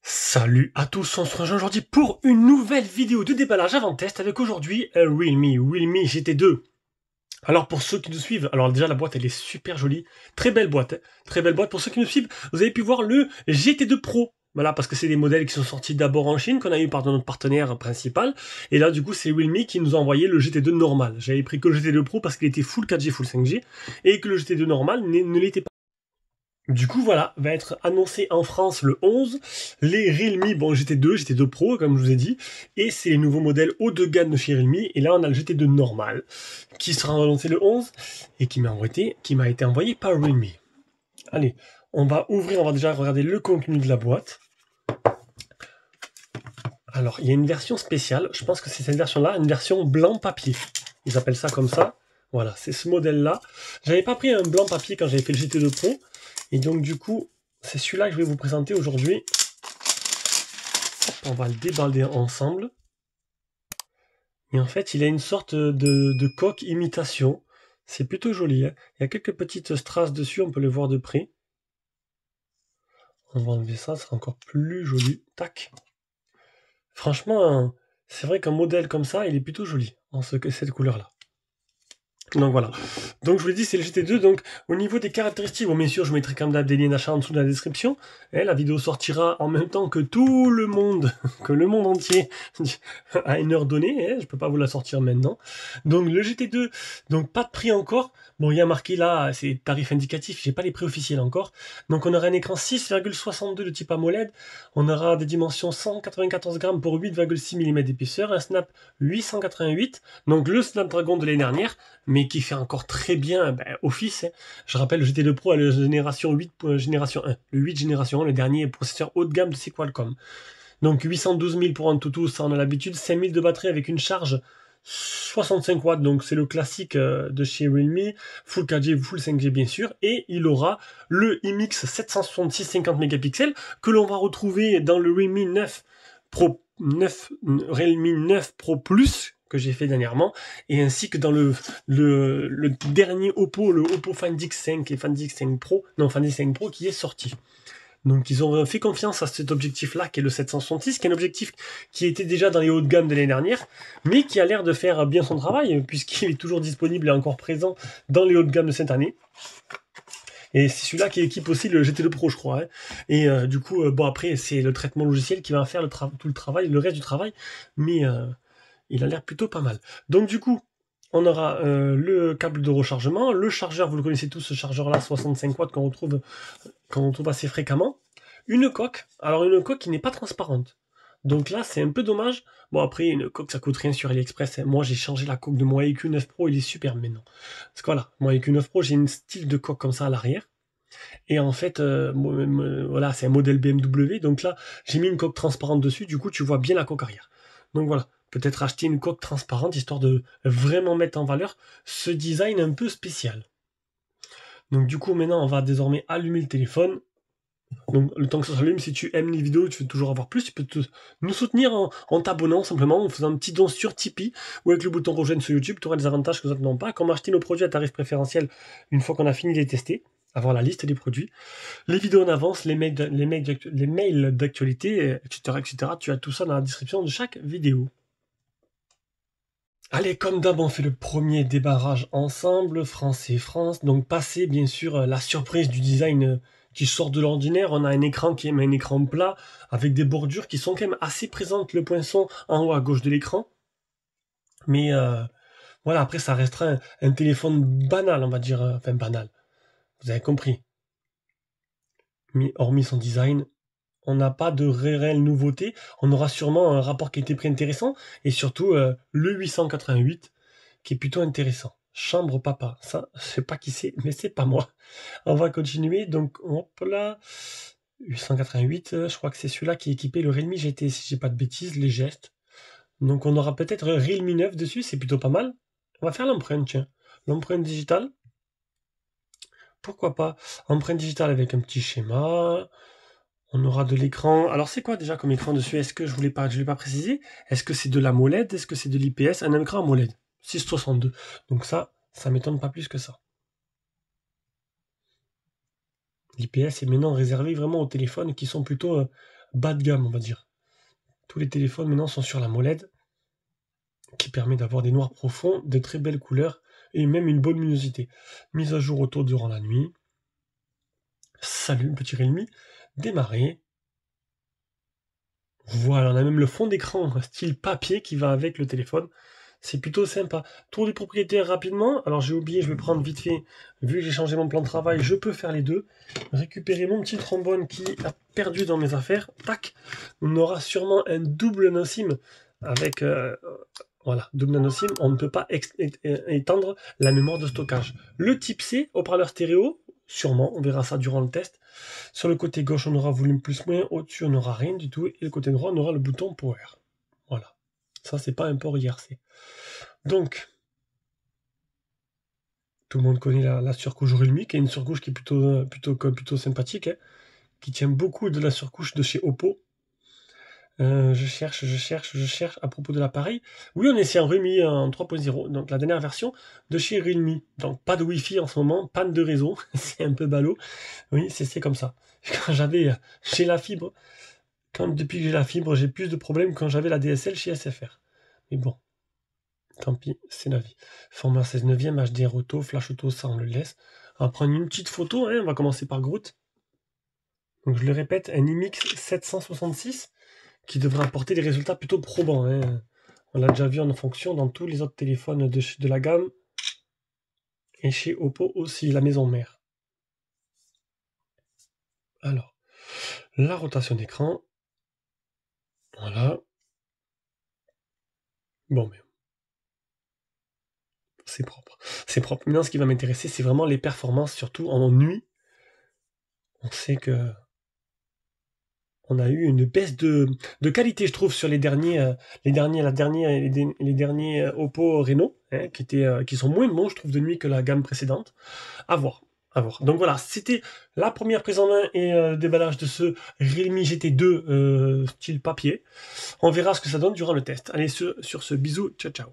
Salut à tous, on se rejoint aujourd'hui pour une nouvelle vidéo de déballage avant test avec aujourd'hui un Realme GT2. Alors pour ceux qui nous suivent, alors déjà la boîte elle est super jolie, très belle boîte, hein. Très belle boîte. Pour ceux qui nous suivent, vous avez pu voir le GT2 Pro. Voilà, parce que c'est des modèles qui sont sortis d'abord en Chine, qu'on a eu par notre partenaire principal. Et là, du coup, c'est Realme qui nous a envoyé le GT2 normal. J'avais pris que le GT2 Pro parce qu'il était full 4G, full 5G, et que le GT2 normal ne l'était pas. Du coup, voilà, va être annoncé en France le 11, les Realme, bon, GT2, GT2 Pro, comme je vous ai dit, et c'est les nouveaux modèles haut de gamme de chez Realme, et là, on a le GT2 normal, qui sera annoncé le 11, et qui m'a été envoyé par Realme. Allez, on va ouvrir, on va déjà regarder le contenu de la boîte. Alors, il y a une version spéciale, je pense que c'est cette version-là, une version blanc papier. Ils appellent ça comme ça. Voilà, c'est ce modèle-là. J'avais pas pris un blanc papier quand j'avais fait le GT2 Pro, et donc du coup, c'est celui-là que je vais vous présenter aujourd'hui. On va le déballer ensemble. Et en fait, il a une sorte de coque imitation. C'est plutôt joli, hein. Il y a quelques petites strass dessus, on peut les voir de près. On va enlever ça, ça sera encore plus joli. Tac. Franchement, c'est vrai qu'un modèle comme ça, il est plutôt joli, en cette couleur-là. Donc voilà. Donc je vous l'ai dit, c'est le GT2. Donc au niveau des caractéristiques, bon bien sûr, je mettrai quand même des liens d'achat en dessous de la description. Et la vidéo sortira en même temps que tout le monde, que le monde entier, à une heure donnée. Je peux pas vous la sortir maintenant. Donc le GT2, donc pas de prix encore. Bon, il y a marqué là, c'est tarif indicatif, j'ai pas les prix officiels encore. Donc on aura un écran 6,62 de type AMOLED. On aura des dimensions 194 grammes pour 8,6 mm d'épaisseur, un Snap 888, donc le Snapdragon de l'année dernière, mais qui fait encore très bien office. Je rappelle, le GT2 Pro a la génération 8, génération 1, le 8 génération 1, le dernier processeur haut de gamme de chez Qualcomm. Donc 812 000 pour AnTuTu, ça on a l'habitude, 5000 de batterie avec une charge 65 watts, donc c'est le classique de chez Realme, Full 4G, Full 5G bien sûr, et il aura le IMX 766 50 mégapixels que l'on va retrouver dans le Realme 9 Pro 9, Realme 9 Pro Plus que j'ai fait dernièrement, et ainsi que dans le dernier Oppo, le Oppo Find X5 et Find X5 Pro, non Find X5 Pro qui est sorti. Donc ils ont fait confiance à cet objectif-là, qui est le 766, qui est un objectif qui était déjà dans les hauts de gamme de l'année dernière, mais qui a l'air de faire bien son travail, puisqu'il est toujours disponible et encore présent dans les hauts de gamme de cette année. Et c'est celui-là qui équipe aussi le GT2 Pro, je crois. Hein. Et du coup, bon après, c'est le traitement logiciel qui va faire tout le travail, le reste du travail, mais il a l'air plutôt pas mal. Donc du coup, on aura le câble de rechargement, le chargeur, vous le connaissez tous, ce chargeur-là, 65 watts qu'on retrouve assez fréquemment. Une coque, alors une coque qui n'est pas transparente. Donc là, c'est un peu dommage. Bon, après, une coque, ça coûte rien sur AliExpress. Moi, j'ai changé la coque de mon IQ 9 Pro, il est super maintenant. Parce que voilà, mon IQ 9 Pro, j'ai une style de coque comme ça à l'arrière. Et en fait, voilà, c'est un modèle BMW. Donc là, j'ai mis une coque transparente dessus. Du coup, tu vois bien la coque arrière. Donc voilà, peut-être acheter une coque transparente, histoire de vraiment mettre en valeur ce design un peu spécial. Donc du coup, maintenant, on va désormais allumer le téléphone. Donc le temps que ça s'allume, si tu aimes les vidéos, tu veux toujours avoir plus, tu peux nous soutenir en t'abonnant simplement, en faisant un petit don sur Tipeee, ou avec le bouton rejoindre sur YouTube, tu auras des avantages que nous n'avons pas, comme acheter nos produits à tarif préférentiel une fois qu'on a fini de les tester, avoir la liste des produits, les vidéos en avance, les mails d'actualité, etc., etc. Tu as tout ça dans la description de chaque vidéo. Allez, comme d'hab, on fait le premier débarrage ensemble, France et France. Donc, passer, bien sûr, la surprise du design qui sort de l'ordinaire. On a un écran qui est un écran plat, avec des bordures qui sont quand même assez présentes. Le poinçon en haut à gauche de l'écran. Mais voilà, après, ça restera un téléphone banal, on va dire. Enfin, banal. Vous avez compris. Mais hormis son design, on n'a pas de réelle nouveauté. On aura sûrement un rapport qualité-prix intéressant. Et surtout, le 888 qui est plutôt intéressant. Chambre papa, ça, je sais pas qui c'est, mais c'est pas moi. On va continuer, donc hop là, 888, je crois que c'est celui-là qui est équipé le Realme GT, si j'ai pas de bêtises, les gestes. Donc on aura peut-être Realme 9 dessus, c'est plutôt pas mal. On va faire l'empreinte, tiens. L'empreinte digitale. Pourquoi pas. Empreinte digitale avec un petit schéma. On aura de l'écran. Alors, c'est quoi déjà comme écran dessus? Est-ce que je l'ai pas précisé? Est-ce que c'est de l'AMOLED? Est-ce que c'est de l'IPS? Un écran AMOLED. 662. Donc ça m'étonne pas plus que ça. L'IPS est maintenant réservé vraiment aux téléphones qui sont plutôt bas de gamme, on va dire. Tous les téléphones maintenant sont sur l'AMOLED, qui permet d'avoir des noirs profonds, de très belles couleurs, et même une bonne luminosité. Mise à jour auto durant la nuit. Salut, petit Realme. Démarrer. Voilà, on a même le fond d'écran style papier qui va avec le téléphone. C'est plutôt sympa. Tour du propriétaire rapidement. Alors j'ai oublié, je vais prendre vite fait. Vu que j'ai changé mon plan de travail, je peux faire les deux. Récupérer mon petit trombone qui a perdu dans mes affaires. Tac. On aura sûrement un double nano SIM avec... voilà, double nano SIM. On ne peut pas étendre la mémoire de stockage. Le type C, haut-parleur stéréo. Sûrement, on verra ça durant le test. Sur le côté gauche, on aura volume plus moins. Au-dessus, on n'aura rien du tout. Et le côté droit, on aura le bouton Power. Voilà. Ça, c'est pas un port IRC. Donc, tout le monde connaît la surcouche Realme, qui est une surcouche qui est plutôt sympathique, hein, qui tient beaucoup de la surcouche de chez Oppo. Je cherche à propos de l'appareil. Oui, on est sur un Realme en 3.0, donc la dernière version de chez Realme. Donc pas de Wi-Fi en ce moment, panne de réseau, c'est un peu ballot. Oui, c'est comme ça. Quand j'ai la fibre, depuis que j'ai la fibre, j'ai plus de problèmes quand j'avais la DSL chez SFR. Mais bon, tant pis, c'est la vie. Format 16 neuvième, HDR auto, flash auto, ça on le laisse. On va prendre une petite photo, hein, on va commencer par Groot. Donc je le répète, un IMX 766 qui devrait apporter des résultats plutôt probants. Hein. On l'a déjà vu en fonction dans tous les autres téléphones de la gamme. Et chez Oppo aussi, la maison mère. Alors, la rotation d'écran. Voilà. Bon, mais c'est propre. C'est propre. Maintenant, ce qui va m'intéresser, c'est vraiment les performances, surtout en nuit. On sait que on a eu une baisse de qualité, je trouve, sur les derniers Oppo Reno, hein, qui sont moins bons, je trouve, de nuit que la gamme précédente. À voir. À voir. Donc voilà, c'était la première prise en main et déballage de ce Realme GT2 style papier. On verra ce que ça donne durant le test. Allez, sur ce, bisous, ciao ciao.